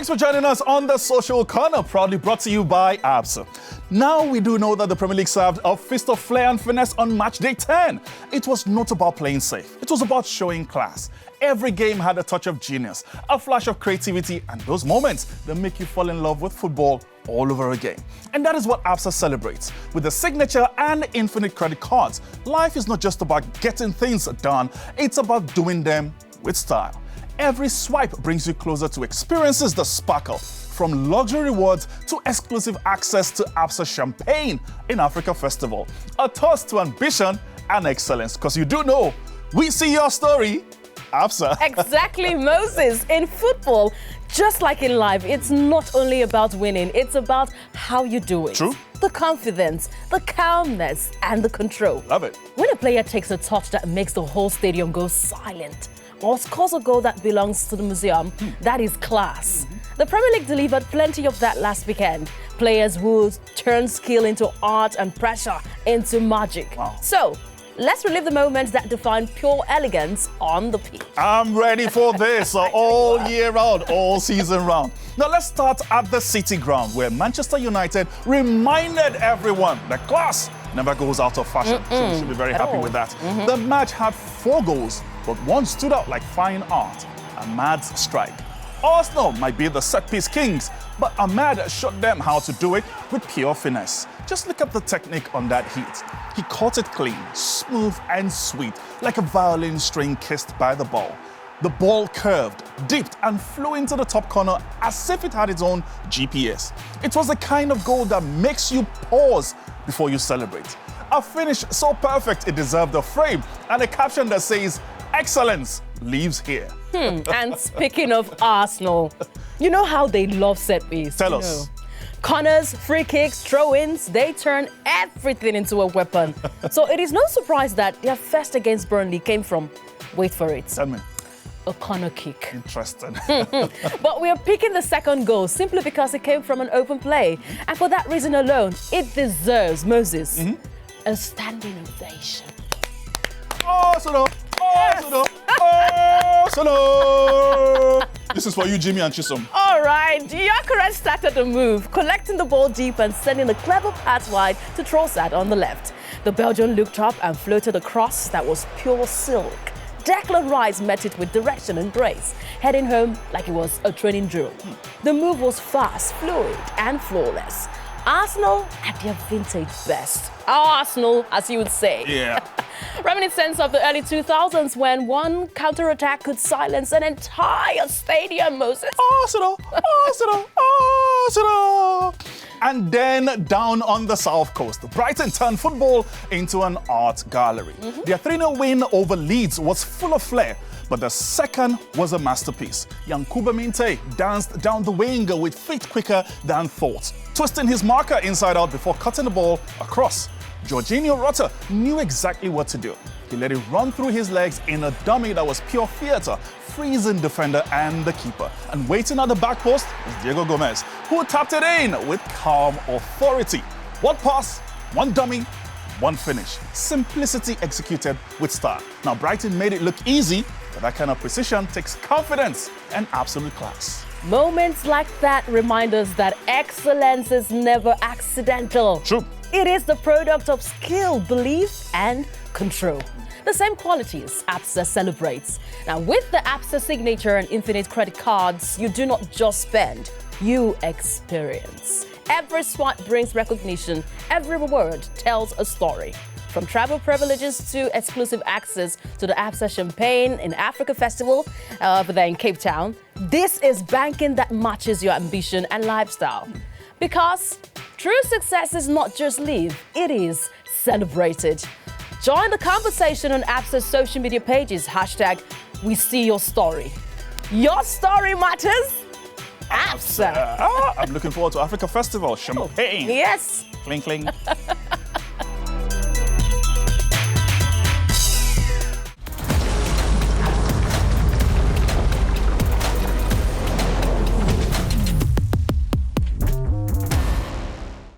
for joining us on the Social Corner, proudly brought to you by Absa. Now we do know that the Premier League served a fist of flair and finesse on match day 10. It was not about playing safe. It was about showing class. Every game had a touch of genius, a flash of creativity, and those moments that make you fall in love with football all over again. And that is what Absa celebrates. With the signature and infinite credit cards, life is not just about getting things done, it's about doing them with style. Every swipe brings you closer to experiences that sparkle, from luxury rewards to exclusive access to Absa Champagne in Africa Festival. A toast to ambition and excellence, because you do know, we see your story, Absa. Exactly, Moses. In football, just like in life, it's not only about winning, it's about how you do it. True. The confidence, the calmness, and the control. Love it. When a player takes a touch that makes the whole stadium go silent, or scores a goal that belongs to the museum, that is class. The Premier League delivered plenty of that last weekend. Players who turned skill into art and pressure into magic. Wow. So, let's relive the moments that define pure elegance on the pitch. I'm ready for this all year round, all season round. Now let's start at the City Ground, where Manchester United reminded everyone that class never goes out of fashion. So we should be very happy with that. The match had 4 goals, but one stood out like fine art, Ahmad's strike. Arsenal might be the set-piece kings, but Ahmad showed them how to do it with pure finesse. Just look at the technique on that hit. He caught it clean, smooth and sweet, like a violin string kissed by the ball. The ball curved, dipped and flew into the top corner as if it had its own GPS. It was the kind of goal that makes you pause before you celebrate. A finish so perfect it deserved a frame and a caption that says, "Excellence lives here." And speaking of Arsenal, you know how they love set piece. Tell us. Corners, free kicks, throw-ins, they turn everything into a weapon. So it is no surprise that their first against Burnley came from, wait for it, Tell me. a corner kick. Interesting. But we are picking the second goal simply because it came from an open play. And for that reason alone, it deserves, Moses, a standing ovation. Arsenal! Arsenal! Arsenal! This is for you, Jimmy and Chisom. All right, Gyökeres started the move, collecting the ball deep and sending a clever pass wide to Trossard on the left. The Belgian looked up and floated a cross that was pure silk. Declan Rice met it with direction and grace, heading home like it was a training drill. The move was fast, fluid, and flawless. Arsenal at their vintage best. Arsenal, as you would say. Yeah. Reminiscence of the early 2000s when one counter-attack could silence an entire stadium, Moses. Arsenal! Arsenal! Arsenal! And then down on the South Coast, Brighton turned football into an art gallery. Their 3-0 win over Leeds was full of flair, but the second was a masterpiece. Yankuba Minte danced down the wing with feet quicker than thought, twisting his marker inside out before cutting the ball across. Jorginho Rutter knew exactly what to do. He let it run through his legs in a dummy that was pure theatre, freezing defender and the keeper. And waiting at the back post was Diego Gomez, who tapped it in with calm authority. One pass, one dummy, one finish. Simplicity executed with style. Now Brighton made it look easy, but that kind of precision takes confidence and absolute class. Moments like that remind us that excellence is never accidental. True. It is the product of skill, belief, and control. The same qualities Absa celebrates. Now, with the Absa signature and infinite credit cards, you do not just spend, you experience. Every swipe brings recognition. Every reward tells a story. From travel privileges to exclusive access to the Absa Champagne in Africa Festival over there in Cape Town, this is banking that matches your ambition and lifestyle. Because true success is not just lived, it is celebrated. Join the conversation on Absa's social media pages, #We See Your Story. Your story matters. Absa. I'm looking forward to Africa Festival. Champagne. Yes. Cling, cling.